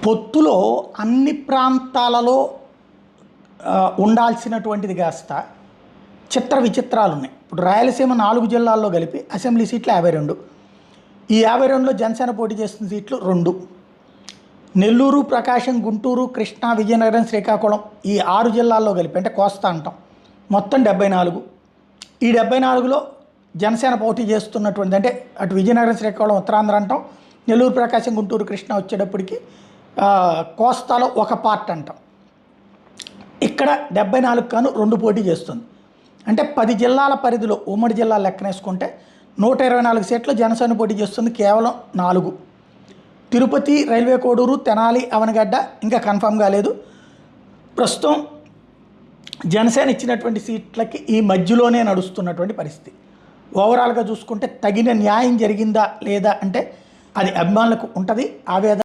పొత్తులో అన్ని ప్రాంతాలలో ఉండాల్సినటువంటిది కాస్త చిత్ర విచిత్రాలు ఉన్నాయి. ఇప్పుడు రాయలసీమ 4 జిల్లాల్లో కలిపి అసెంబ్లీ సీట్లు 52. ఈ 52లో జనసేన పోటీ చేస్తున్న సీట్లు 2. నెల్లూరు, ప్రకాశం, గుంటూరు, కృష్ణా, విజయనగరం, శ్రీకాకుళం ఈ 6 జిల్లాల్లో కలిపి అంటే కోస్తా అంటాం మొత్తం 74. ఈ 74లో జనసేన పోటీ చేస్తున్నటువంటి అంటే అటు విజయనగరం, శ్రీకాకుళం ఉత్తరాంధ్ర అంటాం, నెల్లూరు, ప్రకాశం, గుంటూరు, కృష్ణా వచ్చేటప్పటికి కోస్తాలో ఒక పార్ట్ అంటాం. ఇక్కడ 74 కాను 2 పోటీ చేస్తుంది. అంటే 10 జిల్లాల పరిధిలో ఉమ్మడి జిల్లాలు లెక్కనేసుకుంటే 124 సీట్లు జనసేన పోటీ చేస్తుంది, కేవలం 4. తిరుపతి, రైల్వే కోడూరు, తెనాలి, అవనగడ్డ ఇంకా కన్ఫర్మ్ కాలేదు. ప్రస్తుతం జనసేన ఇచ్చినటువంటి సీట్లకి ఈ మధ్యలోనే నడుస్తున్నటువంటి పరిస్థితి. ఓవరాల్గా చూసుకుంటే తగిన న్యాయం జరిగిందా లేదా అంటే అది అభిమానులకు ఉంటుంది. ఆవేదన